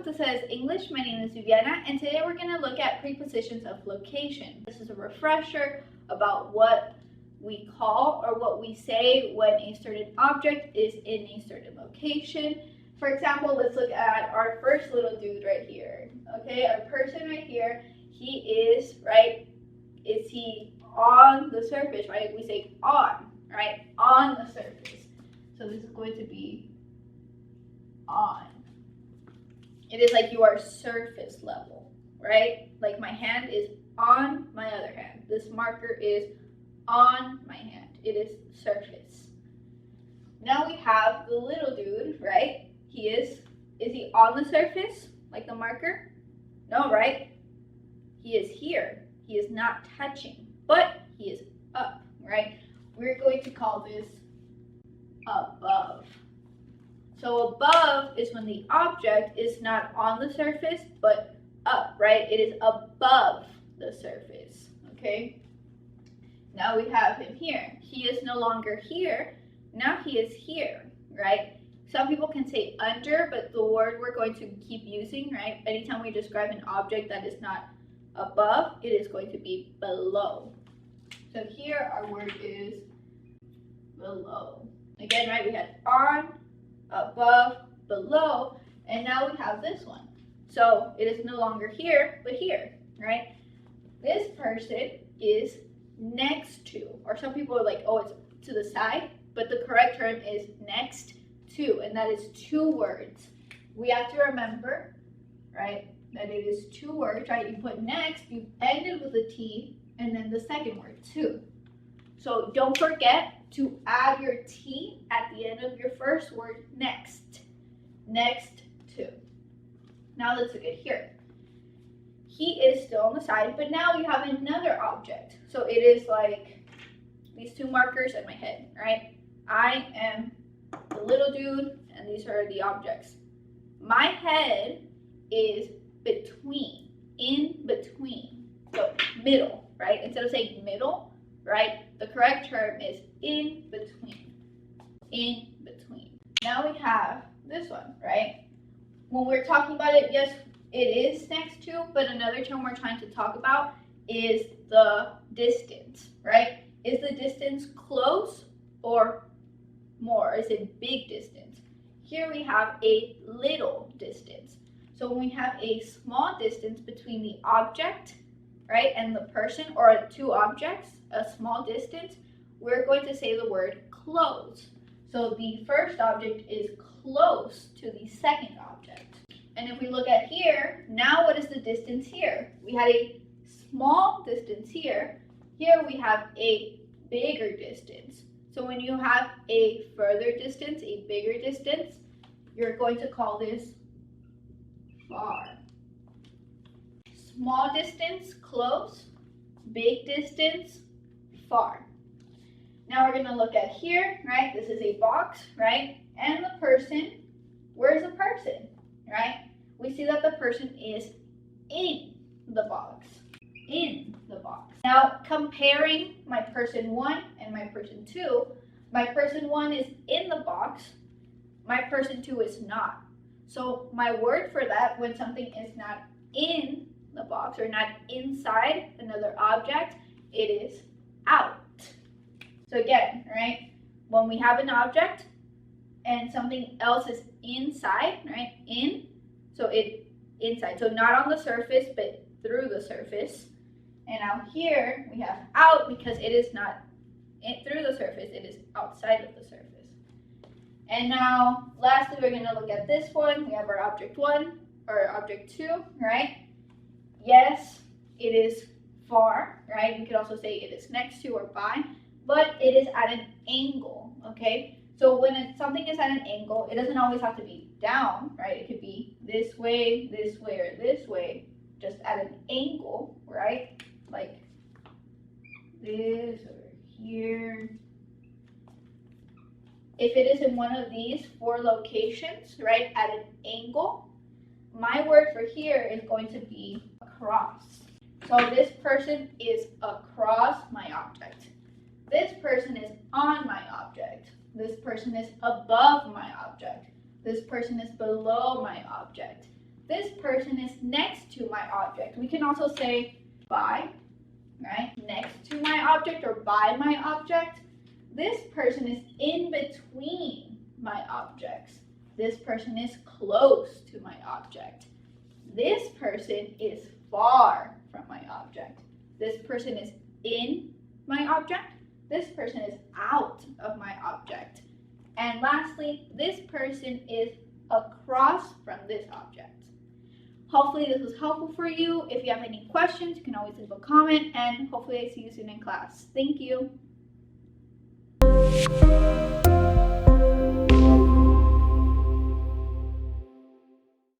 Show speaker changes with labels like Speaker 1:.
Speaker 1: with the SEDES English. My name is Viviana, and today we're going to look at prepositions of location. This is a refresher about what we call or what we say when a certain object is in a certain location. For example, let's look at our first little dude right here. Okay, our person right here, he is, right, is he on the surface, right? We say on, right, on the surface. So this is going to be on. It is like you are surface level, right? Like my hand is on my other hand. This marker is on my hand. It is surface. Now we have the little dude, right? Is he on the surface, like the marker? No, right? He is here. He is not touching, but he is up, right? We're going to call this above. So above is when the object is not on the surface, but up, right? It is above the surface, okay? Now we have him here. He is no longer here. Now he is here, right? Some people can say under, but the word we're going to keep using, right? Anytime we describe an object that is not above, it is going to be below. So here our word is below. Again, right, we had on, above, below, and now we have this one. So it is no longer here, but here, right? This person is next to, or some people are like, oh, it's to the side, but the correct term is next to, and that is two words. We have to remember, right, that it is two words, right? You put next, you ended with a T, and then the second word, to. So don't forget to add your T at the end of your first word, next. Next to. Now let's look at here. He is still on the side, but now we have another object. So it is like these two markers at my head, right? I am the little dude, and these are the objects. My head is between, in between, so middle, right? Instead of saying middle, right, the correct term is in between, in between. Now we have this one, right? When we're talking about it, yes, it is next to, but another term we're trying to talk about is the distance, right? Is the distance close or more? Is it big distance? Here we have a little distance. So when we have a small distance between the object, right, and the person, or two objects, a small distance, we're going to say the word close. So the first object is close to the second object. And if we look at here, now what is the distance here? We had a small distance here. Here we have a bigger distance. So when you have a further distance, a bigger distance, you're going to call this far. Small distance, close. Big distance, far. Now we're going to look at here, right? This is a box, right? And the person, where's the person, right? We see that the person is in the box, in the box. Now comparing my person 1 and my person 2, my person 1 is in the box, my person 2 is not. So my word for that, when something is not in the box or not inside another object, it is out. So again, right, when we have an object and something else is inside, right, in, so it inside, so not on the surface, but through the surface. And now here we have out because it is not through the surface, it is outside of the surface. And now lastly, we're going to look at this one. We have our object 1 or object 2, right? Yes, it is far, right? You could also say it is next to or by, but it is at an angle, okay? So when something is at an angle, it doesn't always have to be down, right? It could be this way, or this way, just at an angle, right? Like this or here. If it is in one of these 4 locations, right, at an angle, my word for here is going to be across. So this person is across my object. This person is on my object. This person is above my object. This person is below my object. This person is next to my object. We can also say by, right? Next to my object or by my object. This person is in between my objects. This person is close to my object. This person is far from my object. This person is in my object. This person is out of my object. And lastly, this person is across from this object. Hopefully this was helpful for you. If you have any questions, you can always leave a comment, and hopefully I see you soon in class. Thank you.